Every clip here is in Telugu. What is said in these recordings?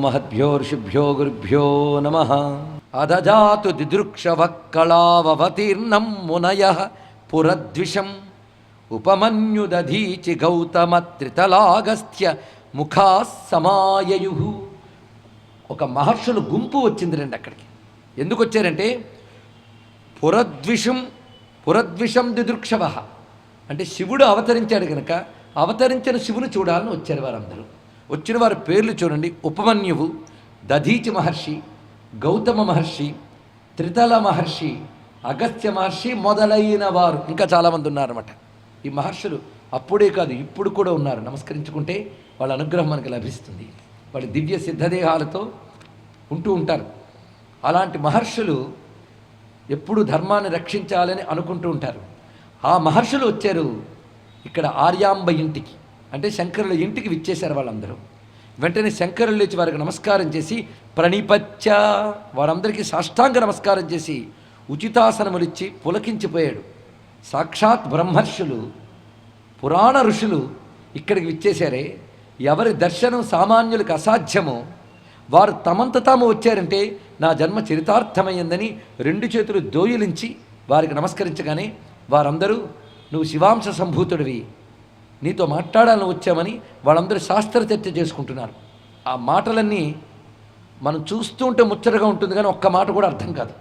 మహద్భ్యో ఋషిభ్యో గురుభ్యో నమః. అదజాతు దిదృక్షవః కళావవతీర్ణం మునయః పురద్విషం ఉపమన్యుదధీచి గౌతమత్రితలాగస్త్య ముఖాః సమాయయుః. ఒక మహర్షుల గుంపు వచ్చింది అక్కడికి. ఎందుకు వచ్చారంటే పురద్విషం దిదృక్షవః అంటే శివుడు అవతరించాడు కనుక అవతరించిన శివుని చూడాలని వచ్చారు వారందరూ. వచ్చిన వారి పేర్లు చూడండి. ఉపమన్యువు, దధీచి మహర్షి, గౌతమ మహర్షి, త్రితల మహర్షి, అగస్త్య మహర్షి మొదలైన వారు ఇంకా చాలామంది ఉన్నారన్నమాట. ఈ మహర్షులు అప్పుడే కాదు ఇప్పుడు కూడా ఉన్నారు. నమస్కరించుకుంటే వాళ్ళ అనుగ్రహం మనకు లభిస్తుంది. వాళ్ళ దివ్య సిద్ధదేహాలతో ఉంటూ ఉంటారు. అలాంటి మహర్షులు ఎప్పుడు ధర్మాన్ని రక్షించాలని అనుకుంటూ ఉంటారు. ఆ మహర్షులు వచ్చారు ఇక్కడ ఆర్యాంబ ఇంటికి, అంటే శంకరుల ఇంటికి విచ్చేశారు వాళ్ళందరూ. వెంటనే శంకరులు లేచి వారికి నమస్కారం చేసి ప్రణిపత్య వారందరికీ సాష్టాంగ నమస్కారం చేసి ఉచితాసనములిచ్చి పులకించిపోయాడు. సాక్షాత్ బ్రహ్మర్షులు, పురాణ ఋషులు ఇక్కడికి విచ్చేశారే. ఎవరి దర్శనం సామాన్యులకు అసాధ్యమో వారు తమంత తాము వచ్చారంటే నా జన్మ చరితార్థమైందని రెండు చేతులు దోయిలించి వారికి నమస్కరించగానే వారందరూ నువ్వు శివాంశ సంభూతుడివి, నీతో మాట్లాడాలని వచ్చామని వాళ్ళందరూ శాస్త్ర చర్చ చేసుకుంటున్నారు. ఆ మాటలన్నీ మనం చూస్తూ ఉంటే ముచ్చటగా ఉంటుంది, కానీ ఒక్క మాట కూడా అర్థం కాదు.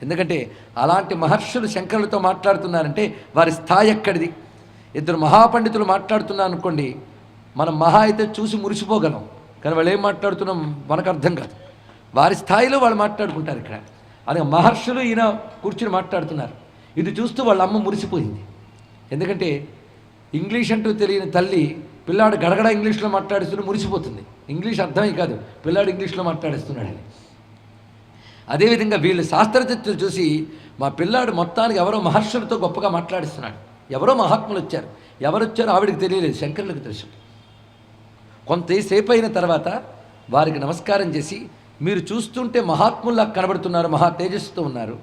ఎందుకంటే అలాంటి మహర్షులు శంకరులతో మాట్లాడుతున్నారంటే వారి స్థాయి ఎక్కడిది. ఇద్దరు మహాపండితులు మాట్లాడుతున్నారు అనుకోండి, మనం మహా అయితే చూసి మురిసిపోగలం, కానీ వాళ్ళు ఏం మాట్లాడుతున్నాం మనకు అర్థం కాదు. వారి స్థాయిలో వాళ్ళు మాట్లాడుకుంటారు. ఇక్కడ అలాగే మహర్షులు ఈయన కూర్చుని మాట్లాడుతున్నారు. ఇది చూస్తూ వాళ్ళ అమ్మ మురిసిపోయింది. ఎందుకంటే ఇంగ్లీష్ అంటూ తెలియని తల్లి పిల్లాడు గడగడ ఇంగ్లీష్లో మాట్లాడిస్తూ మురిసిపోతుంది. ఇంగ్లీష్ అర్థమే కాదు, పిల్లాడు ఇంగ్లీష్లో మాట్లాడిస్తున్నాడని. అదేవిధంగా వీళ్ళు శాస్త్రచర్చలు చూసి మా పిల్లాడు మొత్తానికి ఎవరో మహర్షులతో గొప్పగా మాట్లాడిస్తున్నాడు. ఎవరో మహాత్ములు వచ్చారు. ఎవరు వచ్చారో ఆవిడికి తెలియలేదు, శంకరులకు తెలుసు. కొంతసేపు అయిన తర్వాత వారికి నమస్కారం చేసి మీరు చూస్తుంటే మహాత్ముల్లా కనబడుతున్నారు, మహా తేజస్సుతో ఉన్నారు.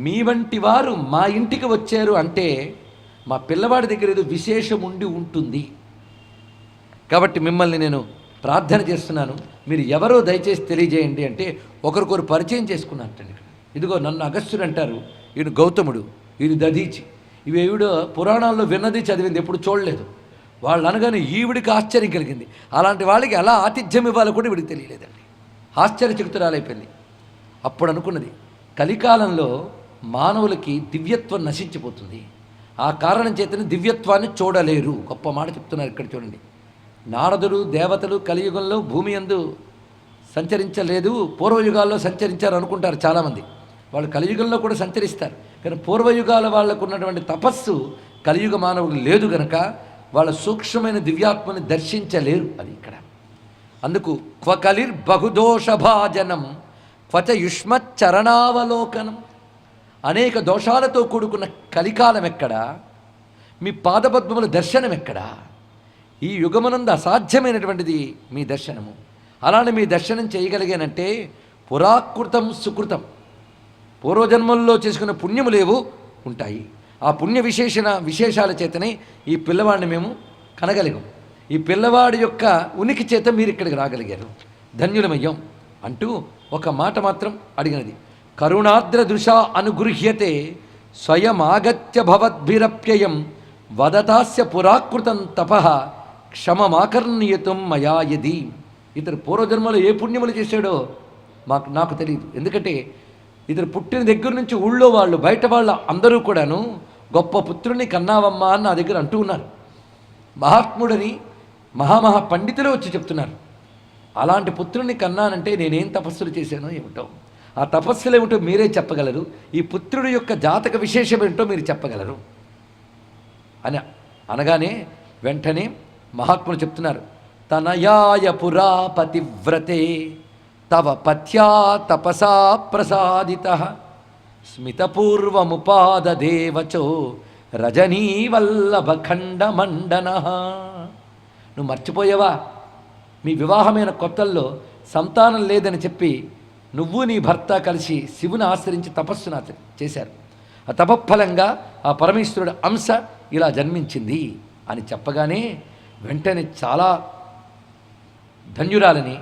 మీ వంటి వారు మా ఇంటికి వచ్చారు అంటే మా పిల్లవాడి దగ్గర ఏదో విశేషం ఉండి ఉంటుంది. కాబట్టి మిమ్మల్ని నేను ప్రార్థన చేస్తున్నాను, మీరు ఎవరో దయచేసి తెలియజేయండి అంటే ఒకరికొకరు పరిచయం చేసుకున్నారండి. ఇక్కడ ఇదిగో నన్ను అగస్త్యుడు అంటారు, ఈయన గౌతముడు, ఈయన దధీచి. ఇవి ఈవిడ పురాణాల్లో విన్నది చదివింది, ఎప్పుడు చూడలేదు. వాళ్ళు అనగానే ఈవిడికి ఆశ్చర్యం కలిగింది. అలాంటి వాళ్ళకి ఎలా ఆతిథ్యం ఇవ్వాలో కూడా ఈవిడికి తెలియలేదండి. ఆశ్చర్యచకితురాలైపోయింది. అప్పుడు అనుకున్నది, కలికాలంలో మానవులకి దివ్యత్వం నశించిపోతుంది, ఆ కారణం చేతనే దివ్యత్వాన్ని చూడలేరు. గొప్ప మాట చెప్తున్నారు ఇక్కడ చూడండి. నారదుడు దేవతలు కలియుగంలో భూమి యందు సంచరించలేదు, పూర్వయుగాల్లో సంచరించారు అనుకుంటారు చాలామంది. వాళ్ళు కలియుగంలో కూడా సంచరిస్తారు, కానీ పూర్వయుగాల వాళ్ళకు ఉన్నటువంటి తపస్సు కలియుగ మానవులు లేదు గనక వాళ్ళ సూక్ష్మమైన దివ్యాత్మని దర్శించలేరు. అది ఇక్కడ. అందుకు క్వ కలిర్ బహుదోషభాజనం క్వచ యుష్మచ్చరణావలోకనం. అనేక దోషాలతో కూడుకున్న కలికాలం ఎక్కడా, మీ పాదపద్మముల దర్శనం ఎక్కడా? ఈ యుగమునందు అసాధ్యమైనటువంటిది మీ దర్శనము. అలానే మీ దర్శనం చేయగలిగానంటే పురాకృతం సుకృతం, పూర్వజన్మల్లో చేసుకున్న పుణ్యములేవు ఉంటాయి. ఆ పుణ్య విశేషాల చేతనే ఈ పిల్లవాడిని మేము కనగలిగాం. ఈ పిల్లవాడి యొక్క ఉనికి చేత మీరు ఇక్కడికి రాగలిగారు, ధన్యులమయ్యాం అంటూ ఒక మాట మాత్రం అడిగినది. కరుణాద్ర దృశా అనుగృహ్యతే స్వయమాగత్య భవద్భిరప్యయం వదతాస్య పురాకృతం తపః క్షమమాకర్ణీయతం మయా యది. ఇతరు పూర్వజన్మలో ఏ పుణ్యములు చేశాడో నాకు తెలియదు. ఎందుకంటే ఇతరు పుట్టిన దగ్గర నుంచి ఊళ్ళో వాళ్ళు బయట వాళ్ళ అందరూ కూడాను గొప్ప పుత్రుని కన్నావమ్మా అని నా దగ్గర అంటూ ఉన్నారు. మహాత్ముడని మహామహా పండితులు వచ్చి చెప్తున్నారు. అలాంటి పుత్రుని కన్నానంటే నేనేం తపస్సులు చేశానో ఏమిటో, ఆ తపస్సులు ఏమిటో మీరే చెప్పగలరు, ఈ పుత్రుడి యొక్క జాతక విశేషం ఏమిటో మీరు చెప్పగలరు అని అనగానే వెంటనే మహాత్ములు చెప్తున్నారు. తనయాయ పురా పతివ్రతే తవ పత్యా తపసా ప్రసాదితః స్మితపూర్వముపాదదేవచో రజనీవల్లభఖండమండనః. నువ్వు మర్చిపోయావా, మీ వివాహమైన కొత్తల్లో సంతానం లేదని చెప్పి నువ్వు నీ భర్త కలిసి శివుని ఆశ్రయించి తపస్సును చేశారు. ఆ తపఫలంగా ఆ పరమేశ్వరుడు అంశ ఇలా జన్మించింది అని చెప్పగానే వెంటనే చాలా ధన్యురాలని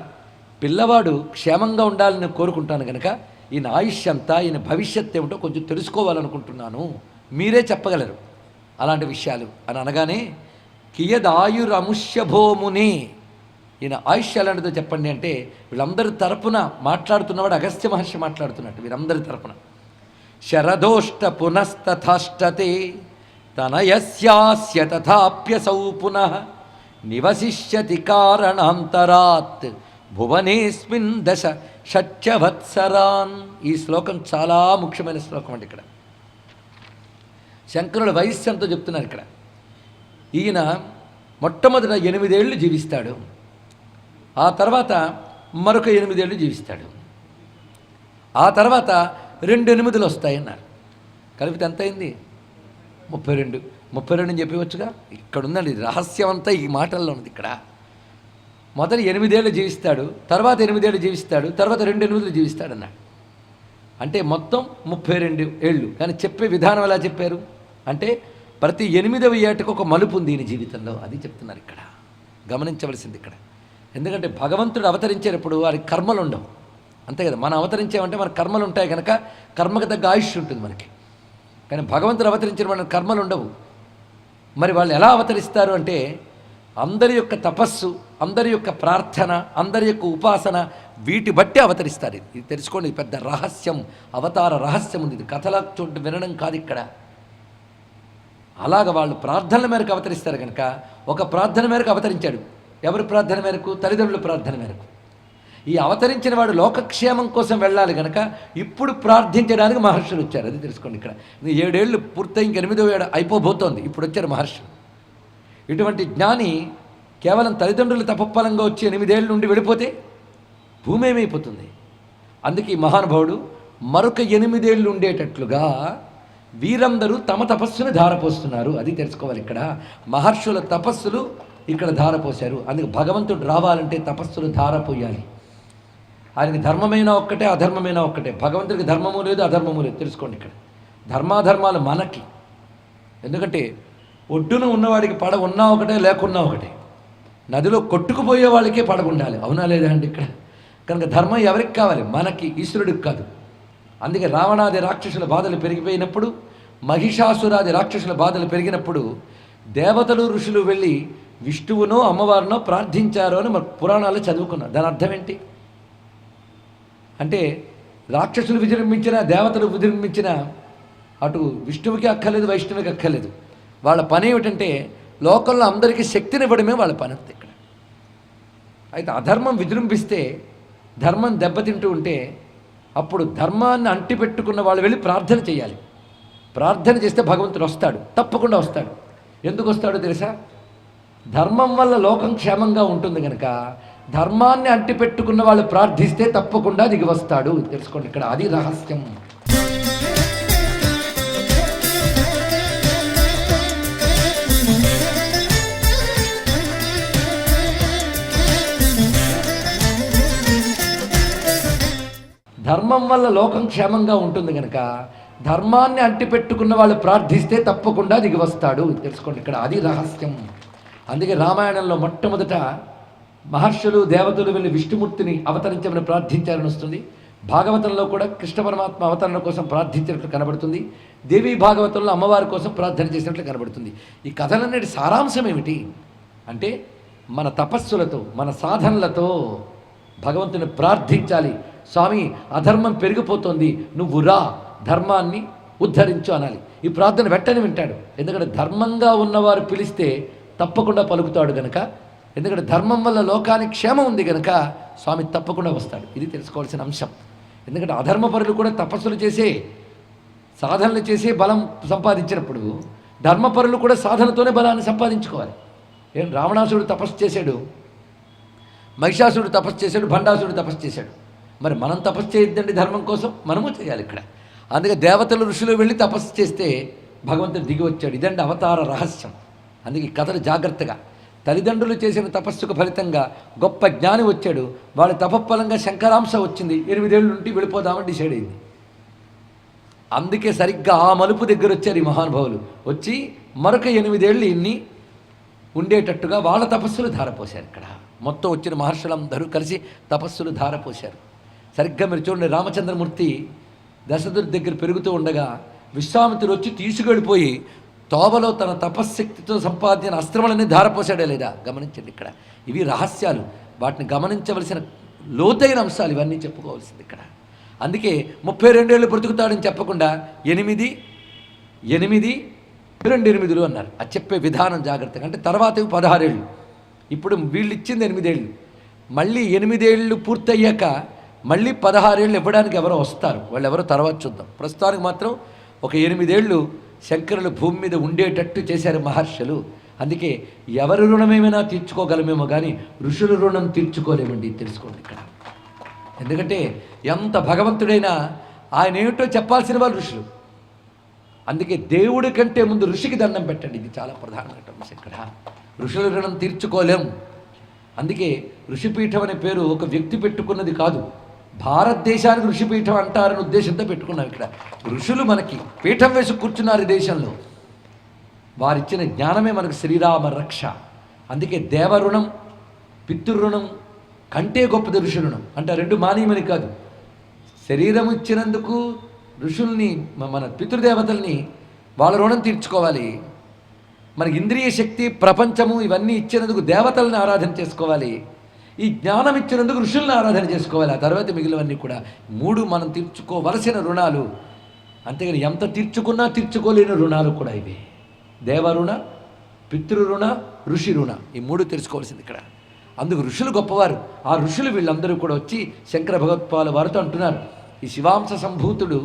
పిల్లవాడు క్షేమంగా ఉండాలని కోరుకుంటాను కనుక ఈయన ఆయుష్ అంతా, ఈయన భవిష్యత్తు ఏమిటో కొంచెం తెలుసుకోవాలనుకుంటున్నాను, మీరే చెప్పగలరు అలాంటి విషయాలు అని అనగానే, కియదాయురముష్యభోమునే, ఈయన ఆయుష్ ఎలాంటిదో చెప్పండి అంటే, వీళ్ళందరి తరపున మాట్లాడుతున్నవాడు అగస్త్య మహర్షి మాట్లాడుతున్నట్టు, వీరందరి తరపున. శరదోష్ట పునస్తథాష్టతే తనయస్యాస్య తథాప్యసౌ పునః నివసిష్యతి కారణాంతరాత్ భువనేస్మిన్ దశ షట్యవత్సరాన్. ఈ శ్లోకం చాలా ముఖ్యమైన శ్లోకం అండి. ఇక్కడ శంకరుల వయస్సు ఎంతో చెప్తున్నారు. ఇక్కడ ఈయన మొట్టమొదట 8 ఏళ్ళు జీవిస్తాడు, ఆ తర్వాత మరొక 8 ఏళ్ళు జీవిస్తాడు, ఆ తర్వాత 2 8లు వస్తాయన్నారు. కలిపితే ఎంత అయింది? 32. 32 అని చెప్పవచ్చుగా. ఇక్కడ ఉందండి రహస్యం అంతా ఈ మాటల్లో ఉంది. ఇక్కడ మొదటి 8 ఏళ్ళు జీవిస్తాడు, తర్వాత 8 ఏళ్ళు జీవిస్తాడు, తర్వాత 2 8లు జీవిస్తాడు అన్నాడు. అంటే మొత్తం 32 ఏళ్ళు. కానీ చెప్పే విధానం ఎలా చెప్పారు అంటే, ప్రతి 8వ ఏటకు ఒక మలుపు ఉంది ఈయన జీవితంలో, అది చెప్తున్నారు ఇక్కడ. గమనించవలసింది ఇక్కడ. ఎందుకంటే భగవంతుడు అవతరించేటప్పుడు వారికి కర్మలు ఉండవు, అంతే కదా. మనం అవతరించామంటే మన కర్మలు ఉంటాయి కనుక కర్మకు తగ్గ ఆయుష్ ఉంటుంది మనకి. కానీ భగవంతుడు అవతరించిన మన కర్మలు ఉండవు. మరి వాళ్ళు ఎలా అవతరిస్తారు అంటే, అందరి యొక్క తపస్సు, అందరి యొక్క ప్రార్థన, అందరి యొక్క ఉపాసన, వీటి బట్టి అవతరిస్తారు. ఇది తెలుసుకోండి, పెద్ద రహస్యం, అవతార రహస్యం ఉంది. ఇది కథల చోటు వినడం కాదు ఇక్కడ. అలాగ వాళ్ళు ప్రార్థనల మేరకు అవతరిస్తారు కనుక, ఒక ప్రార్థన మేరకు అవతరించాడు. ఎవరి ప్రార్థన మేరకు? తల్లిదండ్రుల ప్రార్థన మేరకు. ఈ అవతరించిన వాడు లోకక్షేమం కోసం వెళ్ళాలి కనుక ఇప్పుడు ప్రార్థించడానికి మహర్షులు వచ్చారు. అది తెలుసుకోండి ఇక్కడ. 7 ఏళ్ళు పూర్తయి ఇంక 8వ ఏడు అయిపోబోతోంది, ఇప్పుడు వచ్చారు మహర్షులు. ఇటువంటి జ్ఞాని కేవలం తల్లిదండ్రులు తపఫలంగా వచ్చి 8 ఏళ్ళ నుండి వెళ్ళిపోతే భూమి ఏమైపోతుంది. అందుకే ఈ మహానుభావుడు మరొక 8 ఏళ్ళు ఉండేటట్లుగా వీరందరూ తమ తపస్సును ధారపోస్తున్నారు. అది తెలుసుకోవాలి ఇక్కడ. మహర్షుల తపస్సులు ఇక్కడ ధారపోశారు. అందుకే భగవంతుడు రావాలంటే తపస్సులు ధారపోయాలి. ఆయనకి ధర్మమైన ఒక్కటే, అధర్మమైన ఒక్కటే. భగవంతుడికి ధర్మము లేదు, అధర్మము లేదు. తెలుసుకోండి ఇక్కడ. ధర్మాధర్మాలు మనకి. ఎందుకంటే ఒడ్డున ఉన్నవాడికి పడవ ఉన్నా ఒకటే, లేకున్నా ఒకటే. నదిలో కొట్టుకుపోయే వాళ్ళకే పడవ ఉండాలి, అవునా లేదా అండి ఇక్కడ. కనుక ధర్మం ఎవరికి కావాలి? మనకి, ఈశ్వరుడికి కాదు. అందుకే రావణాది రాక్షసుల బాధలు పెరిగిపోయినప్పుడు, మహిషాసురాది రాక్షసుల బాధలు పెరిగినప్పుడు దేవతలు ఋషులు వెళ్ళి విష్ణువునో అమ్మవారినో ప్రార్థించారు అని మన పురాణాలు చదువుకున్నారు. దాని అర్థం ఏంటి అంటే, రాక్షసులు విజృంభించిన, దేవతలు విజృంభించిన అటు విష్ణువుకి అక్కర్లేదు, వైష్ణవుకి అక్కర్లేదు. వాళ్ళ పని ఏమిటంటే లోకంలో అందరికీ శక్తినివ్వడమే వాళ్ళ పని అంతే ఇక్కడ. అయితే అధర్మం విజృంభిస్తే, ధర్మం దెబ్బతింటూ ఉంటే, అప్పుడు ధర్మాన్ని అంటిపెట్టుకున్న వాళ్ళు వెళ్ళి ప్రార్థన చేయాలి. ప్రార్థన చేస్తే భగవంతుడు వస్తాడు, తప్పకుండా వస్తాడు. ఎందుకు వస్తాడో తెలుసా? ధర్మం వల్ల లోకం క్షేమంగా ఉంటుంది కనుక ధర్మాన్ని అంటిపెట్టుకున్న వాళ్ళు ప్రార్థిస్తే తప్పకుండా దిగి వస్తాడు. తెలుసుకోండి ఇక్కడ, అది రహస్యం. ధర్మం వల్ల లోకం క్షేమంగా ఉంటుంది కనుక ధర్మాన్ని అంటిపెట్టుకున్న వాళ్ళు ప్రార్థిస్తే తప్పకుండా దిగి వస్తాడు. తెలుసుకోండి ఇక్కడ, అది రహస్యం. అందుకే రామాయణంలో మొట్టమొదట మహర్షులు దేవతలు వెళ్ళి విష్ణుమూర్తిని అవతరించమని ప్రార్థించారని వస్తుంది. భాగవతంలో కూడా కృష్ణ పరమాత్మ అవతరణ కోసం ప్రార్థించినట్లు కనబడుతుంది. దేవీ భాగవతంలో అమ్మవారి కోసం ప్రార్థన చేసినట్లు కనబడుతుంది. ఈ కథలన్నిటి సారాంశం ఏమిటి అంటే, మన తపస్సులతో, మన సాధనలతో భగవంతుని ప్రార్థించాలి. స్వామి, అధర్మం పెరిగిపోతుంది, నువ్వు రా, ధర్మాన్ని ఉద్ధరించు అనాలి. ఈ ప్రార్థన వెంటనే వింటాడు. ఎందుకంటే ధర్మంగా ఉన్నవారు పిలిస్తే తప్పకుండా పలుకుతాడు కనుక. ఎందుకంటే ధర్మం వల్ల లోకానికి క్షేమం ఉంది కనుక స్వామి తప్పకుండా వస్తాడు. ఇది తెలుసుకోవాల్సిన అంశం. ఎందుకంటే అధర్మపరులు కూడా తపస్సులు చేసే, సాధనలు చేసే బలం సంపాదించినప్పుడు ధర్మపరులు కూడా సాధనతోనే బలాన్ని సంపాదించుకోవాలి. ఏం రావణాసురుడు తపస్సు చేశాడు, మహిషాసురుడు తపస్సు చేశాడు, భండాసురుడు తపస్సు చేశాడు. మరి మనం తపస్సు చేయొద్దండి ధర్మం కోసం, మనము చేయాలి ఇక్కడ. అందుకే దేవతలు ఋషులు వెళ్ళి తపస్సు చేస్తే భగవంతుడు దిగి వచ్చాడు. ఇదండి అవతార రహస్యం. అందుకే ఈ కథలు జాగ్రత్తగా. తల్లిదండ్రులు చేసిన తపస్సుకు ఫలితంగా గొప్ప జ్ఞాని వచ్చాడు. వాళ్ళ తపఫలంగా శంకరాంశ వచ్చింది. 8 ఏళ్ళ నుండి వెళ్ళిపోదామని డిసైడ్ అయింది. అందుకే సరిగ్గా ఆ మలుపు దగ్గర వచ్చారు ఈ మహానుభావులు. వచ్చి మరొక 8 ఏళ్ళు ఇన్ని ఉండేటట్టుగా వాళ్ళ తపస్సులు ధారపోశారు ఇక్కడ. మొత్తం వచ్చిన మహర్షులందరూ కలిసి తపస్సులు ధారపోశారు. సరిగ్గా మీరు చూడండి, రామచంద్రమూర్తి దశరథుడి దగ్గర పెరుగుతూ ఉండగా విశ్వామిత్రుడు వచ్చి తీసుకెళ్ళిపోయి తోవలో తన తపశ్శక్తితో సంపాదించిన అస్త్రములన్నీ ధారపోసాడే లేదా గమనించండి. ఇక్కడ ఇవి రహస్యాలు, వాటిని గమనించవలసిన లోతైన అంశాలు ఇవన్నీ చెప్పుకోవాల్సింది ఇక్కడ. అందుకే 32 ఏళ్ళు బ్రతుకుతాడని చెప్పకుండా 8, 8, 2 8 అన్నారు. అది చెప్పే విధానం జాగ్రత్తగా. అంటే తర్వాత 16 ఏళ్ళు, ఇప్పుడు వీళ్ళు ఇచ్చింది 8 ఏళ్ళు, మళ్ళీ 8 ఏళ్ళు పూర్తయ్యాక మళ్ళీ 16 ఏళ్ళు ఇవ్వడానికి ఎవరో వస్తారు, వాళ్ళు ఎవరో తర్వాత చూద్దాం. ప్రస్తుతానికి మాత్రం ఒక 8 ఏళ్ళు శంకరులు భూమి మీద ఉండేటట్టు చేశారు మహర్షులు. అందుకే ఎవరి రుణమేమైనా తీర్చుకోగలమేమో కానీ ఋషుల రుణం తీర్చుకోలేమండి, తెలుసుకోండి ఇక్కడ. ఎందుకంటే ఎంత భగవంతుడైనా ఆయన ఏమిటో చెప్పాల్సిన వాళ్ళు ఋషులు. అందుకే దేవుడి కంటే ముందు ఋషికి దండం పెట్టండి, ఇది చాలా ప్రధానమైన అంశం ఇక్కడ. ఋషుల రుణం తీర్చుకోలేం. అందుకే ఋషిపీఠం అనే పేరు ఒక వ్యక్తి పెట్టుకున్నది కాదు, భారతదేశానికి ఋషిపీఠం అంటారని ఉద్దేశంతో పెట్టుకున్నాం. ఇక్కడ ఋషులు మనకి పీఠం వేసి కూర్చున్నారు ఈ దేశంలో. వారిచ్చిన జ్ఞానమే మనకు శ్రీరామ రక్ష. అందుకే దేవరుణం పితృరుణం కంటే గొప్పది ఋషి రుణం. అంటే రెండు మానీయమని కాదు, శరీరం ఇచ్చినందుకు ఋషుల్ని మన పితృదేవతల్ని వాళ్ళ రుణం తీర్చుకోవాలి. మనకి ఇంద్రియ శక్తి ప్రపంచము ఇవన్నీ ఇచ్చినందుకు దేవతల్ని ఆరాధన చేసుకోవాలి. ఈ జ్ఞానం ఇచ్చినందుకు ఋషుల్ని ఆరాధన చేసుకోవాలి. ఆ తర్వాత మిగిలినవన్నీ కూడా 3 మనం తీర్చుకోవలసిన రుణాలు. అంతేగాని ఎంత తీర్చుకున్నా తీర్చుకోలేని రుణాలు కూడా ఇవే. దేవరుణ, పితృరుణ, ఋషి రుణ, ఈ 3 తెలుసుకోవాల్సింది ఇక్కడ. అందుకు ఋషులు గొప్పవారు. ఆ ఋషులు వీళ్ళందరూ కూడా వచ్చి శంకర భగవత్పాల వారితో అంటున్నారు, ఈ శివాంశ సంభూతుడు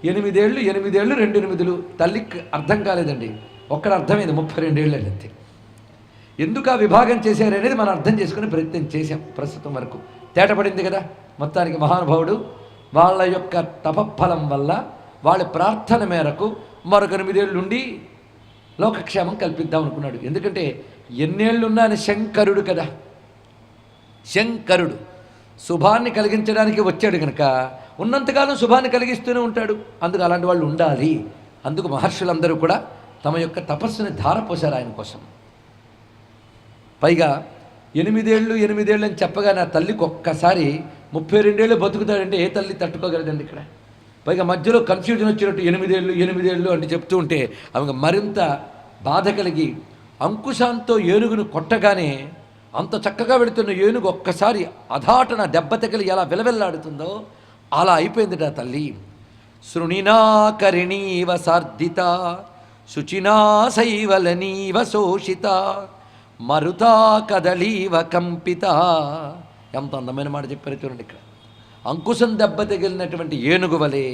8 ఏళ్ళు 2 8 తల్లికి అర్థం కాలేదండి, ఒక్కడ అర్థమైంది 32 ఏళ్ళు అంతే. ఎందుకు ఆ విభాగం చేశారనేది మనం అర్థం చేసుకునే ప్రయత్నం చేశాం ప్రస్తుతం వరకు. తేటపడింది కదా. మొత్తానికి మహానుభావుడు వాళ్ళ యొక్క తపఫలం వల్ల వాళ్ళ ప్రార్థన మేరకు మరొక 8 ఏళ్ళు ఉండి లోకక్షేమం కల్పిద్దాం అనుకున్నాడు. ఎందుకంటే ఎన్నేళ్ళున్నా ఆయన శంకరుడు కదా. శంకరుడు శుభాన్ని కలిగించడానికి వచ్చాడు కనుక ఉన్నంతకాలం శుభాన్ని కలిగిస్తూనే ఉంటాడు. అందుకు అలాంటి వాళ్ళు ఉండాలి. అందుకు మహర్షులందరూ కూడా తమ యొక్క తపస్సుని ధారపోశారు ఆయన కోసం. పైగా 8 ఏళ్ళు అని చెప్పగా నా తల్లికి ఒక్కసారి 32 ఏళ్ళు బతుకుతాడంటే ఏ తల్లి తట్టుకోగలదండి ఇక్కడ. పైగా మధ్యలో కన్ఫ్యూజన్ వచ్చినట్టు 8 ఏళ్ళు అంటే చెప్తూ ఉంటే ఆమె మరింత బాధ కలిగి అంకుశాంతో ఏనుగును కొట్టగానే అంత చక్కగా వెళుతున్న ఏనుగు ఒక్కసారి అధాటన దెబ్బ తగిలి ఎలా విలవెల్లాడుతుందో అలా అయిపోయిందిట తల్లి. శృణినాకరిణీవ సార్ధిత శుచినా శైవలనీవ శోషిత మరుతా కదలీవ కంపిత. ఎంత అందమైన మాట చెప్పారు చూడండి ఇక్కడ. అంకుశం దెబ్బ తగిలినటువంటి ఏనుగు వలె,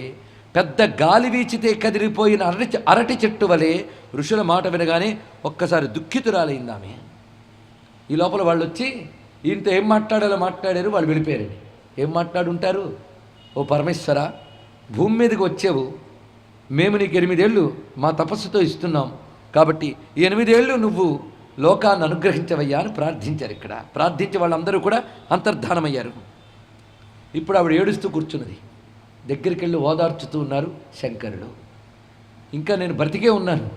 పెద్ద గాలి వీచితే కదిలిపోయిన అరటి చెట్టు వలె ఋషుల మాట వినగానే ఒక్కసారి దుఃఖితురాలైంది ఆమె. ఈ లోపల వాళ్ళు వచ్చి ఈయనతో ఏం మాట్లాడాలో మాట్లాడారు. వాళ్ళు వెళ్ళిపోయారండి. ఏం మాట్లాడుంటారు? ఓ పరమేశ్వర, భూమి మీదకి వచ్చావు, మేము నీకు 8 ఏళ్ళు మా తపస్సుతో ఇస్తున్నాం, కాబట్టి ఈ 8 ఏళ్ళు నువ్వు లోకాన్ని అనుగ్రహించవయ్యా అని ప్రార్థించారు. ఇక్కడ ప్రార్థించి వాళ్ళందరూ కూడా అంతర్ధానమయ్యారు. ఇప్పుడు ఆవిడ ఏడుస్తూ కూర్చున్నది. దగ్గరికి వెళ్ళి ఓదార్చుతూ ఉన్నారు శంకరుడు. ఇంకా నేను బ్రతికే ఉన్నాను,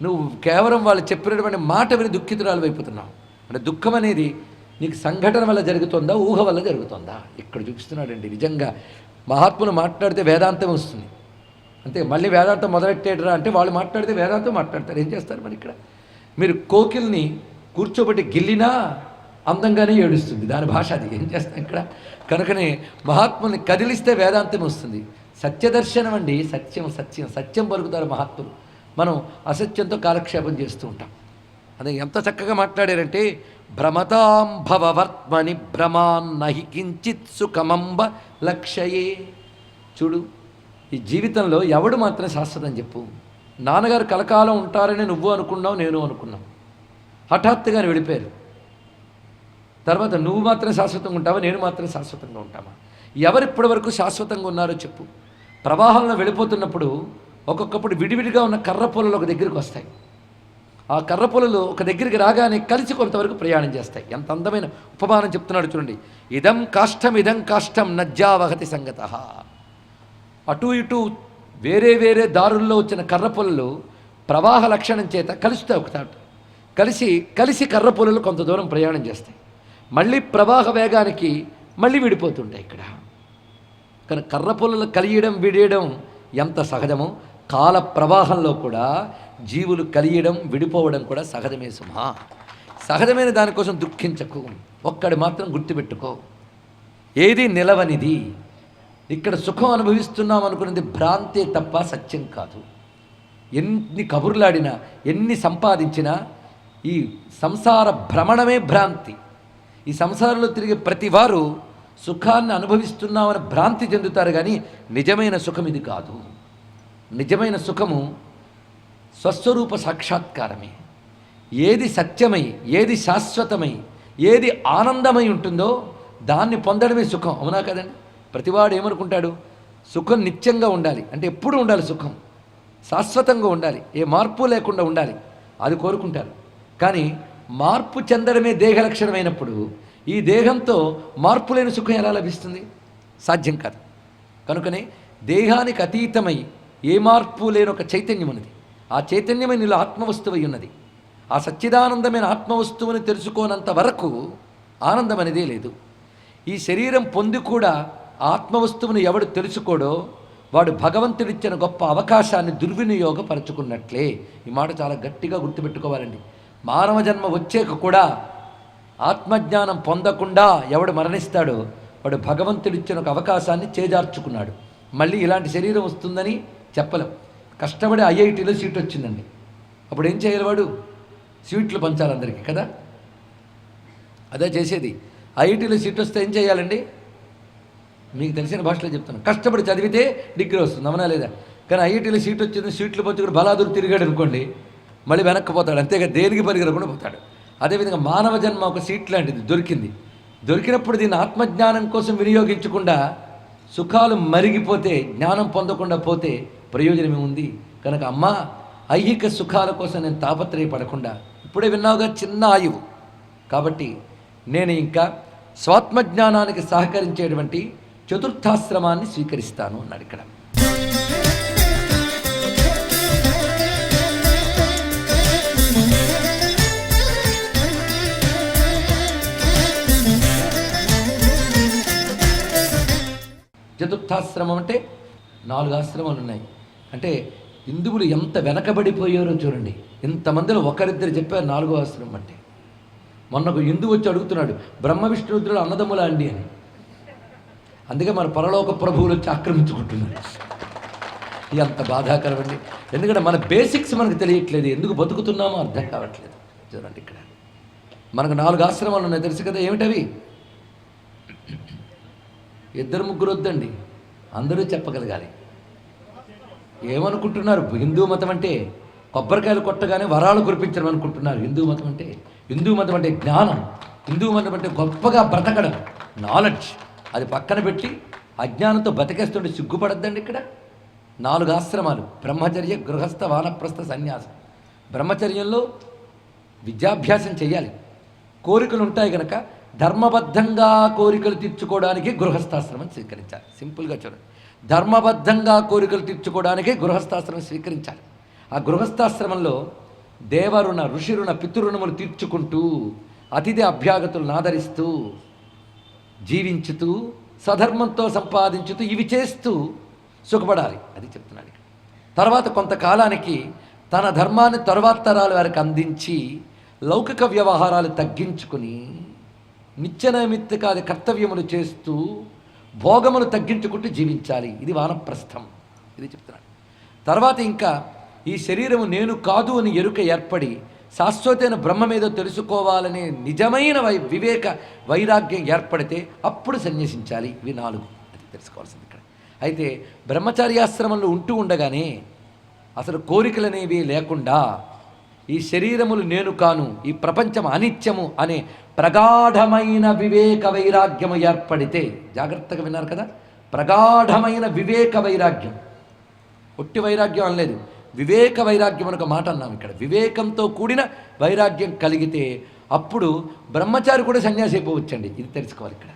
నువ్వు కేవలం వాళ్ళు చెప్పినటువంటి మాట విని దుఃఖితురాలు అయిపోతున్నావు. అంటే దుఃఖం అనేది నీకు సంఘటన వల్ల జరుగుతుందా, ఊహ వల్ల జరుగుతుందా? ఇక్కడ చూపిస్తున్నాడండి. నిజంగా మహాత్ములు మాట్లాడితే వేదాంతం వస్తుంది. అంతే, మళ్ళీ వేదాంతం మొదలెట్టేటరా అంటే వాళ్ళు మాట్లాడితే వేదాంతం మాట్లాడతారు. ఏం చేస్తారు మరి ఇక్కడ? మీరు కోకిల్ని కూర్చోబెట్టి గిల్లినా అందంగానే ఏడుస్తుంది, దాని భాష అది. ఏం చేస్తాం ఇక్కడ? కనుకనే మహాత్ముల్ని కదిలిస్తే వేదాంతం వస్తుంది. సత్యదర్శనం అండి. సత్యం సత్యం సత్యం పలుకుతారు మహాత్ములు. మనం అసత్యంతో కాలక్షేపం చేస్తూ ఉంటాం. అదే ఎంత చక్కగా మాట్లాడారంటే, భ్రమతాం భవవర్త్మని భ్రమాన్నహి కించిత్ సుఖమంబ లక్ష్యయే. చూడు, ఈ జీవితంలో ఎవడు మాత్రం శాశ్వతం చెప్పు. నాన్నగారు కలకాలం ఉంటారని నువ్వు అనుకున్నావు, నేను అనుకున్నాం. హఠాత్తుగానే వెళ్ళిపోయారు. తర్వాత నువ్వు మాత్రం శాశ్వతంగా ఉంటావా, నేను మాత్రం శాశ్వతంగా ఉంటామా? ఎవరు ఇప్పటి వరకు శాశ్వతంగా ఉన్నారో చెప్పు. ప్రవాహంలో వెళ్ళిపోతున్నప్పుడు ఒక్కొక్కప్పుడు విడివిడిగా ఉన్న కర్ర పొలలు ఒక దగ్గరికి వస్తాయి. ఆ కర్ర పొలలు ఒక దగ్గరికి రాగానే కలిసి కొంతవరకు ప్రయాణం చేస్తాయి. ఎంత అందమైన ఉపమానం చెప్తున్నాడు చూడండి. ఇదం కాష్టం నజ్జావహతి సంగత. అటు ఇటు వేరే వేరే దారుల్లో వచ్చిన కర్ర పొలలు ప్రవాహ లక్షణం చేత కలుస్తాయి. ఒకసారి కలిసి కర్ర పొలలు కొంత దూరం ప్రయాణం చేస్తాయి. మళ్ళీ ప్రవాహ వేగానికి మళ్ళీ విడిపోతుంటాయి ఇక్కడ. కానీ కర్ర పుల్లలు కలియడం విడియడం ఎంత సహజమో కాల ప్రవాహంలో కూడా జీవులు కలియడం విడిపోవడం కూడా సహజమే సుమా. సహజమైన దానికోసం దుఃఖించకు. ఒక్కడి మాత్రం గుర్తుపెట్టుకో, ఏది నిలవనిది. ఇక్కడ సుఖం అనుభవిస్తున్నాం అనుకున్నది భ్రాంతే తప్ప సత్యం కాదు. ఎన్ని కబుర్లాడినా ఎన్ని సంపాదించినా ఈ సంసార భ్రమణమే భ్రాంతి. ఈ సంసారంలో తిరిగే ప్రతి వారు సుఖాన్ని అనుభవిస్తున్నామని భ్రాంతి చెందుతారు, కానీ నిజమైన సుఖం ఇది కాదు. నిజమైన సుఖము స్వస్వరూప సాక్షాత్కారమే. ఏది సత్యమై, ఏది శాశ్వతమై, ఏది ఆనందమై ఉంటుందో దాన్ని పొందడమే సుఖం. అవునా కదండి? ప్రతివాడు ఏమనుకుంటాడు? సుఖం నిత్యంగా ఉండాలి అంటే ఎప్పుడూ ఉండాలి, సుఖం శాశ్వతంగా ఉండాలి, ఏ మార్పు లేకుండా ఉండాలి, అది కోరుకుంటారు. కానీ మార్పు చెందడమే దేహ లక్షణమైనప్పుడు ఈ దేహంతో మార్పు లేని సుఖం ఎలా లభిస్తుంది? సాధ్యం కాదు. కనుకనే దేహానికి అతీతమై ఏ మార్పు లేని ఒక చైతన్యం ఉన్నది. ఆ చైతన్యమే నీలో ఆత్మవస్తువై ఉన్నది. ఆ సచ్చిదానందమైన ఆత్మవస్తువుని తెలుసుకోనంత వరకు ఆనందం అనేదే లేదు. ఈ శరీరం పొంది కూడా ఆత్మవస్తువుని ఎవడు తెలుసుకోడో వాడు భగవంతుడిచ్చిన గొప్ప అవకాశాన్ని దుర్వినియోగపరచుకున్నట్లే. ఈ మాట చాలా గట్టిగా గుర్తుపెట్టుకోవాలండి. మానవ జన్మ వచ్చేక కూడా ఆత్మజ్ఞానం పొందకుండా ఎవడు మరణిస్తాడో వాడు భగవంతుడిచ్చిన ఒక అవకాశాన్ని చేజార్చుకున్నాడు. మళ్ళీ ఇలాంటి శరీరం వస్తుందని చెప్పలేం. కష్టపడి ఐఐటీలో సీట్ వచ్చిందండి, అప్పుడు ఏం చేయాలి? వాడు సీట్లు పంచాలి అందరికీ కదా, అదే చేసేది. ఐఐటీలో సీట్ వస్తే ఏం చేయాలండి? మీకు తెలిసిన భాషలో చెప్తాను, కష్టపడి చదివితే డిగ్రీ వస్తుంది, అవునా లేదా? కానీ ఐఐటీలో సీట్ వచ్చింది, సీట్లు పంచుకుని బలాదురు తిరిగాడు అనుకోండి, మళ్ళీ వెనక్కి పోతాడు, అంతేగా దేనికి పరిగెరకుండా పోతాడు. అదేవిధంగా మానవ జన్మ ఒక సీట్ లాంటిది దొరికింది. దొరికినప్పుడు దీన్ని ఆత్మజ్ఞానం కోసం వినియోగించకుండా సుఖాలు మరిగిపోతే, జ్ఞానం పొందకుండా పోతే ప్రయోజనమే ఉంది. కనుక అమ్మ, ఐహిక సుఖాల కోసం నేను తాపత్రయపడకుండా, ఇప్పుడే విన్నావుగా చిన్న ఆయువు కాబట్టి నేను ఇంకా స్వాత్మజ్ఞానానికి సహకరించేటువంటి చతుర్థాశ్రమాన్ని స్వీకరిస్తాను అన్నాడు ఇక్కడ. చతుర్థాశ్రమం అంటే 4 ఆశ్రమాలు ఉన్నాయి. అంటే హిందువులు ఎంత వెనకబడిపోయారో చూడండి. ఇంతమందిలో ఒకరిద్దరు చెప్పారు 4వ ఆశ్రమం అంటే. మొన్న ఒక హిందువు వచ్చి అడుగుతున్నాడు, బ్రహ్మ విష్ణురుద్రులు అన్నదమ్ములా అండి అని. అందుకే మన పరలోక ప్రభువులు వచ్చి ఆక్రమించుకుంటున్నారు. ఎంత బాధాకరం అండి. ఎందుకంటే మన బేసిక్స్ మనకు తెలియట్లేదు, ఎందుకు బతుకుతున్నామో అర్థం కావట్లేదు. చూడండి ఇక్కడ మనకు 4 ఆశ్రమాలు ఉన్నాయి, తెలుసు కదా. ఏమిటవి? 2-3 వద్దండి, అందరూ చెప్పగలగాలి. ఏమనుకుంటున్నారు? హిందూ మతం అంటే కొబ్బరికాయలు కొట్టగానే వరాలు కురిపించడం అనుకుంటున్నారు. హిందూ మతం అంటే జ్ఞానం, హిందూ మతం అంటే గొప్పగా బ్రతకడం, నాలెడ్జ్. అది పక్కన పెట్టి అజ్ఞానంతో బతికేస్తుంటే సిగ్గుపడద్దండి. ఇక్కడ 4 ఆశ్రమాలు: బ్రహ్మచర్య, గృహస్థ, వానప్రస్థ, సన్యాసం. బ్రహ్మచర్యంలో విద్యాభ్యాసం చేయాలి, కోరికలు ఉంటాయి కనుక ధర్మబద్ధంగా కోరికలు తీర్చుకోవడానికి గృహస్థాశ్రమం స్వీకరించాలి. సింపుల్గా చూడండి, ధర్మబద్ధంగా కోరికలు తీర్చుకోవడానికి గృహస్థాశ్రమం స్వీకరించాలి. ఆ గృహస్థాశ్రమంలో దేవరుణ, ఋషిరుణ, పితృరుణములు తీర్చుకుంటూ, అతిథి అభ్యాగతులను ఆదరిస్తూ, జీవించుతూ, స్వధర్మంతో సంపాదించుతూ, ఇవి చేస్తూ సుఖపడాలి. అది చెప్తున్నాడు. తర్వాత కొంతకాలానికి తన ధర్మాన్ని తరువాత తరాల వారికి అందించి లౌకిక వ్యవహారాలు తగ్గించుకుని నిత్యనైమిత్తికాది కర్తవ్యములు చేస్తూ భోగములు తగ్గించుకుంటూ జీవించాలి. ఇది వానప్రస్థం. ఇది చెప్తున్నాడు. తర్వాత ఇంకా ఈ శరీరము నేను కాదు అని ఎరుక ఏర్పడి శాశ్వతమైన బ్రహ్మమేదో తెలుసుకోవాలనే నిజమైన వివేక వైరాగ్యం ఏర్పడితే అప్పుడు సన్యసించాలి. ఇవి 4. అది తెలుసుకోవాల్సింది ఇక్కడ. అయితే బ్రహ్మచార్యాశ్రమంలో ఉంటూ ఉండగానే అసలు కోరికలనేవి లేకుండా ఈ శరీరములు నేను కాను, ఈ ప్రపంచం అనిత్యము అనే ప్రగాఢమైన వివేక వైరాగ్యము ఏర్పడితే, జాగ్రత్తగా విన్నారు కదా, ప్రగాఢమైన వివేక వైరాగ్యం, ఒట్టి వైరాగ్యం అనలేదు, వివేక వైరాగ్యం అని ఒక మాట అన్నాం ఇక్కడ. వివేకంతో కూడిన వైరాగ్యం కలిగితే అప్పుడు బ్రహ్మచారి కూడా సన్యాసి అయిపోవచ్చండి. ఇది తెలుసుకోవాలి ఇక్కడ.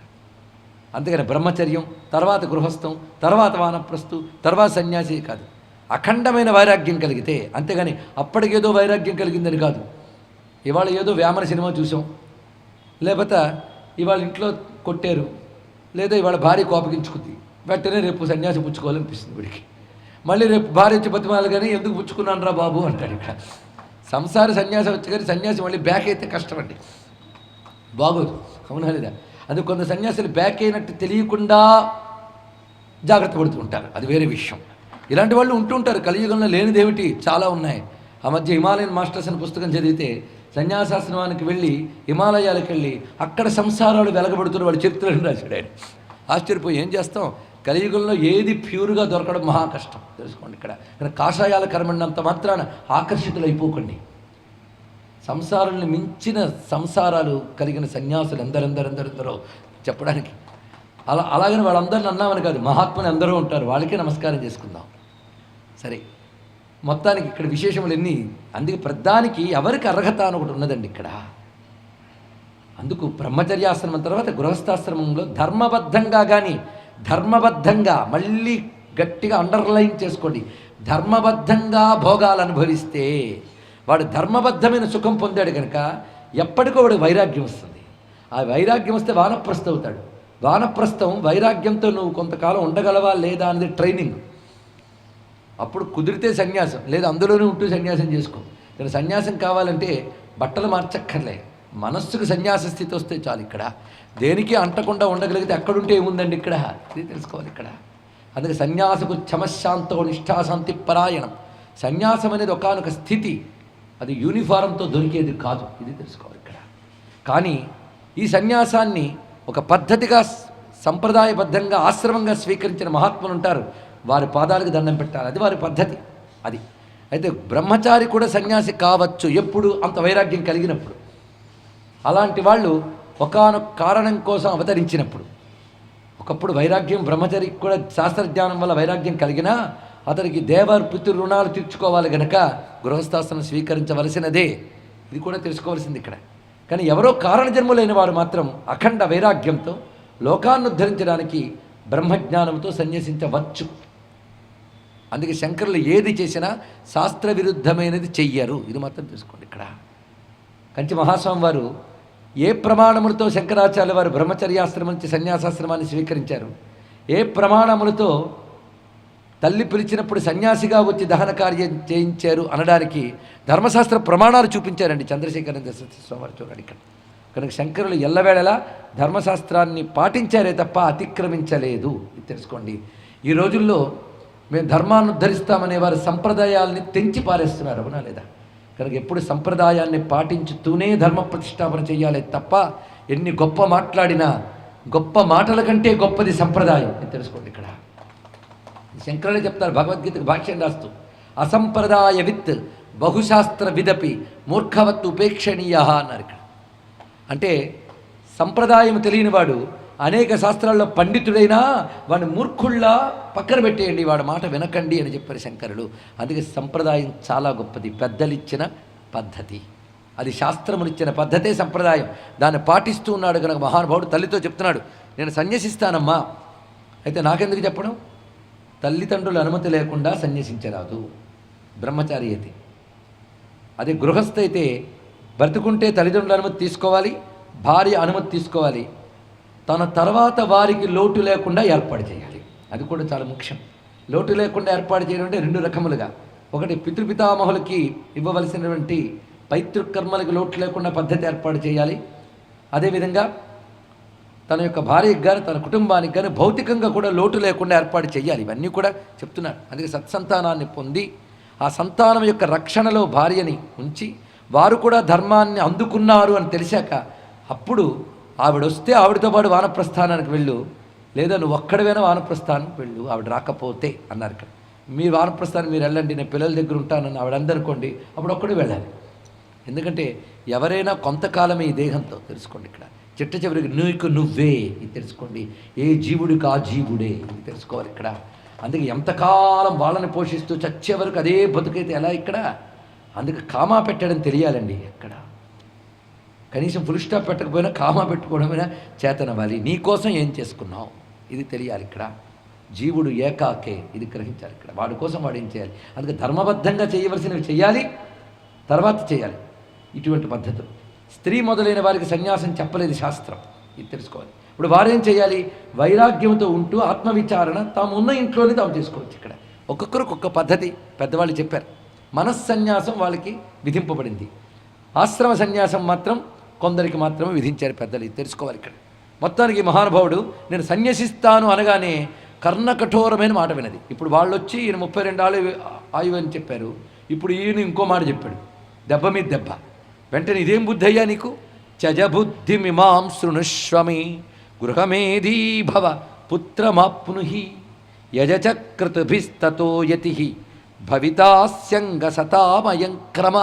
అంతేగాని బ్రహ్మచర్యం, తర్వాత గృహస్థం, తర్వాత వానప్రస్థు, తర్వాత సన్యాసి కాదు. అఖండమైన వైరాగ్యం కలిగితే, అంతేగాని అప్పటికేదో వైరాగ్యం కలిగిందని కాదు. ఇవాళ ఏదో వేమన సినిమా చూసాం, లేకపోతే ఇవాళ ఇంట్లో కొట్టారు, లేదా ఇవాళ భార్య కోపగించుకుంది, వెంటనే రేపు సన్యాసి పుచ్చుకోవాలనిపిస్తుంది వీడికి. మళ్ళీ రేపు భార్య వచ్చి బతిమాలి కానీ ఎందుకు పుచ్చుకున్నాను రా బాబు అంటాడు. ఇక్కడ సంసార సన్యాసం వచ్చి కానీ సన్యాసి మళ్ళీ బ్యాక్ అయితే కష్టం అండి, బాగోదు. అవునా లేదా? అది కొంత సన్యాసులు బ్యాక్ అయినట్టు తెలియకుండా జాగ్రత్త పడుతూ ఉంటారు, అది వేరే విషయం. ఇలాంటి వాళ్ళు ఉంటుంటారు. కలియుగంలో లేనిదేమిటి చాలా ఉన్నాయి. ఆ మధ్య హిమాలయన్ మాస్టర్స్ అని పుస్తకం చదివితే సన్యాసాశ్రమానికి వెళ్ళి హిమాలయాలకు వెళ్ళి అక్కడ సంసారాలు వెలగబడుతున్న వాడు చరిత్రను రాశాడు ఆయన. ఆశ్చర్యపోయి ఏం చేస్తాం, కలియుగంలో ఏది ప్యూర్గా దొరకడం మహా కష్టం తెలుసుకోండి. ఇక్కడ కాషాయాల కర్మన్నంత మాత్రాన ఆకర్షితులైపోకండి. సంసారాలను మించిన సంసారాలు కలిగిన సన్యాసులు ఎందరెందరో చెప్పడానికి. అలాగని వాళ్ళందరిని అన్నామని కాదు, మహాత్ములు ఎందరో ఉంటారు, వాళ్ళకే నమస్కారం చేసుకుందాం. సరే, మొత్తానికి ఇక్కడ విశేషములు ఎన్ని. అందుకే ప్రధానికి ఎవరికి అర్హత అని ఒకటి ఉన్నదండి ఇక్కడ. అందుకు బ్రహ్మచర్యాశ్రమం తర్వాత గృహస్థాశ్రమంలో ధర్మబద్ధంగా మళ్ళీ గట్టిగా అండర్లైన్ చేసుకోండి, ధర్మబద్ధంగా భోగాలు అనుభవిస్తే వాడు ధర్మబద్ధమైన సుఖం పొందాడు కనుక ఎప్పటికో వాడు వైరాగ్యం వస్తుంది. ఆ వైరాగ్యం వస్తే వానప్రస్థం అవుతాడు. వానప్రస్థం వైరాగ్యంతో నువ్వు కొంతకాలం ఉండగలవా లేదా అనేది ట్రైనింగ్. అప్పుడు కుదిరితే సన్యాసం, లేదా అందులోనే ఉంటూ సన్యాసం చేసుకో. కానీ సన్యాసం కావాలంటే బట్టలు మార్చక్కర్లే, మనస్సుకు సన్యాస స్థితి వస్తే చాలు. ఇక్కడ దేనికి అంటకుండా ఉండగలిగితే ఎక్కడుంటే ఏముందండి ఇక్కడ, ఇది తెలుసుకోవాలి ఇక్కడ. అందుకే సన్యాసకు క్షమశాంతో నిష్ఠాశాంతి పరాయణం. సన్యాసం అనేది ఒకానొక స్థితి, అది యూనిఫారంతో దొరికేది కాదు, ఇది తెలుసుకోవాలి ఇక్కడ. కానీ ఈ సన్యాసాన్ని ఒక పద్ధతిగా సంప్రదాయబద్ధంగా ఆశ్రమంగా స్వీకరించిన మహాత్ములు ఉంటారు, వారి పాదాలకు దండం పెట్టాలి, అది వారి పద్ధతి. అది అయితే బ్రహ్మచారి కూడా సన్యాసి కావచ్చు ఎప్పుడు, అంత వైరాగ్యం కలిగినప్పుడు. అలాంటి వాళ్ళు ఒకానొక కారణం కోసం అవతరించినప్పుడు. ఒకప్పుడు వైరాగ్యం బ్రహ్మచారికి కూడా శాస్త్రజ్ఞానం వల్ల వైరాగ్యం కలిగినా అతనికి పితృ రుణాలు తీర్చుకోవాలి గనక గృహస్థాశ్రమం స్వీకరించవలసినదే, ఇది కూడా తెలుసుకోవాల్సింది ఇక్కడ. కానీ ఎవరో కారణజన్ములైన వారు మాత్రం అఖండ వైరాగ్యంతో లోకాన్ని ఉద్ధరించడానికి బ్రహ్మజ్ఞానంతో సన్యసించవచ్చు. అందుకే శంకరులు ఏది చేసినా శాస్త్ర విరుద్ధమైనది చెయ్యరు, ఇది మాత్రం తెలుసుకోండి ఇక్కడ. కంచి మహాస్వామి వారు ఏ ప్రమాణములతో శంకరాచార్య వారు బ్రహ్మచర్యాశ్రమం నుంచి సన్యాసాశ్రమాన్ని స్వీకరించారు, ఏ ప్రమాణములతో తల్లి పిలిచినప్పుడు సన్యాసిగా వచ్చి దహన కార్యం చేయించారు అనడానికి ధర్మశాస్త్ర ప్రమాణాలు చూపించారండి చంద్రశేఖరేంద్ర సరస్వతి స్వామి వారు. చూడండి ఇక్కడ. కనుక శంకరులు ఎల్లవేళలా ధర్మశాస్త్రాన్ని పాటించారే తప్ప అతిక్రమించలేదు, ఇది తెలుసుకోండి. ఈ రోజుల్లో మేము ధర్మాన్ని ఉద్ధరిస్తామనే వారి సంప్రదాయాల్ని తెంచి పారేస్తున్నారు, అవునా లేదా? కనుక ఎప్పుడు సంప్రదాయాన్ని పాటించుతూనే ధర్మ ప్రతిష్టాపన చేయాలి తప్ప ఎన్ని గొప్ప మాట్లాడినా గొప్ప మాటల కంటే గొప్పది సంప్రదాయం, ఇది తెలుసుకోండి ఇక్కడ. శంకరులే చెప్తారు భగవద్గీతకు భాష్యం రాస్తూ, అసంప్రదాయ విత్ బహుశాస్త్ర విదపి మూర్ఖవత్ ఉపేక్షణీయ అన్నారు ఇక్కడ. అంటే సంప్రదాయం తెలియనివాడు అనేక శాస్త్రాల్లో పండితుడైనా వాడిని మూర్ఖుల్లా పక్కన పెట్టేయండి, వాడి మాట వినకండి అని చెప్పారు శంకరులు. అందుకే సంప్రదాయం చాలా గొప్పది, పెద్దలిచ్చిన పద్ధతి, అది శాస్త్రమునిచ్చిన పద్ధతే సంప్రదాయం. దాన్ని పాటిస్తూ ఉన్నాడు కనుక మహానుభావుడు తల్లితో చెప్తున్నాడు, నేను సన్యసిస్తానమ్మా, అయితే నాకెందుకు చెప్పడం, తల్లిదండ్రుల అనుమతి లేకుండా సన్యసించరాదు, బ్రహ్మచారి అయితే. అదే గృహస్థ అయితే బ్రతుకుంటే తల్లిదండ్రుల అనుమతి తీసుకోవాలి, భార్య అనుమతి తీసుకోవాలి, తన తర్వాత వారికి లోటు లేకుండా ఏర్పాటు చేయాలి, అది కూడా చాలా ముఖ్యం. లోటు లేకుండా ఏర్పాటు చేయడం అంటే రెండు రకములుగా, ఒకటి పితృపితామహులకి ఇవ్వవలసినటువంటి పైతృకర్మలకు లోటు లేకుండా పద్ధతి ఏర్పాటు చేయాలి. అదేవిధంగా తన యొక్క భార్యకి కానీ తన కుటుంబానికి కానీ భౌతికంగా కూడా లోటు లేకుండా ఏర్పాటు చేయాలి, ఇవన్నీ కూడా చెప్తున్నారు. అందుకే సత్సంతానాన్ని పొంది ఆ సంతానం యొక్క రక్షణలో భార్యని ఉంచి వారు కూడా ధర్మాన్ని అందుకున్నారు అని తెలిసాక అప్పుడు ఆవిడ వస్తే ఆవిడతో పాటు వానప్రస్థానానికి వెళ్ళు, లేదా నువ్వు ఒక్కడవైనా వానప్రస్థానానికి వెళ్ళు, ఆవిడ రాకపోతే అన్నారు ఇక్కడ. మీ వానప్రస్థానం మీరు వెళ్ళండి, నేను పిల్లల దగ్గర ఉంటానని ఆవిడ అందనుకోండి, అప్పుడు ఒక్కడే వెళ్ళాలి. ఎందుకంటే ఎవరైనా కొంతకాలమే ఈ దేహంతో, తెలుసుకోండి ఇక్కడ. చిట్ట చివరికి నీకు నువ్వే, ఇది తెలుసుకోండి. ఏ జీవుడికి ఆ జీవుడే, ఇది తెలుసుకోవాలి ఇక్కడ. అందుకే ఎంతకాలం వాళ్ళని పోషిస్తూ చచ్చే వరకు అదే బతుకైతే ఎలా ఇక్కడ. అందుకే కామా పెట్టడం తెలియాలండి ఎక్కడ. కనీసం ఫుల్ స్టాప్ పెట్టకపోయినా కామా పెట్టుకోవడమైనా చేతనవ్వాలి. నీకోసం ఏం చేసుకున్నావు ఇది తెలియాలి ఇక్కడ. జీవుడు ఏకాకే, ఇది గ్రహించాలి ఇక్కడ. వాడి కోసం వాడు ఏం చేయాలి. అందుకే ధర్మబద్ధంగా చేయవలసినవి చేయాలి, తర్వాత చేయాలి. ఇటువంటి పద్ధతులు స్త్రీ మొదలైన వారికి సన్యాసం చెప్పలేదు శాస్త్రం. ఇది తెలుసుకోవాలి. ఇప్పుడు వారేం చేయాలి? వైరాగ్యంతో ఉంటూ ఆత్మవిచారణ తాము ఉన్న ఇంట్లోనే తాము చేసుకోవచ్చు. ఇక్కడ ఒక్కొక్కరికి ఒక్క పద్ధతి పెద్దవాళ్ళు చెప్పారు. మనస్సన్యాసం వాళ్ళకి విధింపబడింది, ఆశ్రమ సన్యాసం మాత్రం కొందరికి మాత్రమే విధించారు పెద్దలు. ఇది తెలుసుకోవాలి. ఇక్కడ మొత్తానికి మహానుభావుడు నేను సన్యసిస్తాను అనగానే కర్ణకఠోరమైన మాట వినది. ఇప్పుడు వాళ్ళు వచ్చి ఈయన 32 ఆయువు అని చెప్పారు. ఇప్పుడు ఈయన ఇంకో మాట చెప్పాడు, దెబ్బ మీద దెబ్బ. వెంటనే ఇదేం బుద్ధి అయ్యా నీకు? త్యజబుద్ధిమిమాం శృణుష్వమి గృహమేధీ భవ పుత్రమాప్నుహి యజచక్రతుభిస్తతో యతి భవితాస్యంగ సతామయం క్రమ.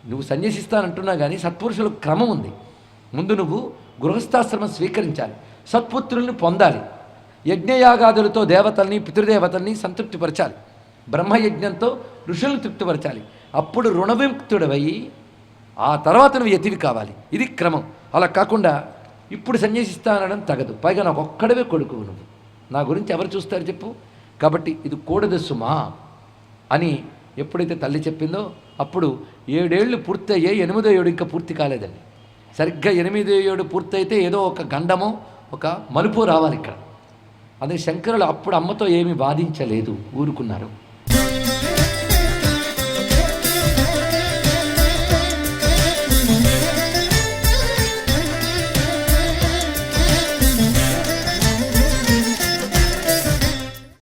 నువ్వు సన్యసిస్తానంటున్నా కానీ సత్పురుషులకు క్రమం ఉంది. ముందు నువ్వు గృహస్థాశ్రమం స్వీకరించాలి, సత్పుత్రుల్ని పొందాలి, యజ్ఞయాగాదులతో దేవతల్ని పితృదేవతల్ని సంతృప్తిపరచాలి, బ్రహ్మయజ్ఞంతో ఋషులను తృప్తిపరచాలి. అప్పుడు రుణవిముక్తుడవై ఆ తర్వాత నువ్వు యతివి కావాలి. ఇది క్రమం. అలా కాకుండా ఇప్పుడు సన్యసిస్తానడం తగదు. పైగా నాకు ఒక్కడవే కొడుకు, నువ్వు నా గురించి ఎవరు చూస్తారు చెప్పు? కాబట్టి ఇది కూడదు సుమా అని ఎప్పుడైతే తల్లి చెప్పిందో అప్పుడు 7 ఏళ్ళు పూర్తయ్యాయి, 8వ ఏడు ఇంకా పూర్తి కాలేదండి. సరిగ్గా 8వ ఏడు పూర్తయితే ఏదో ఒక గండమో ఒక మలుపు రావాలి ఇక్కడ. అదే శంకరులు అప్పుడు అమ్మతో ఏమీ వాదించలేదు, ఊరుకున్నారు.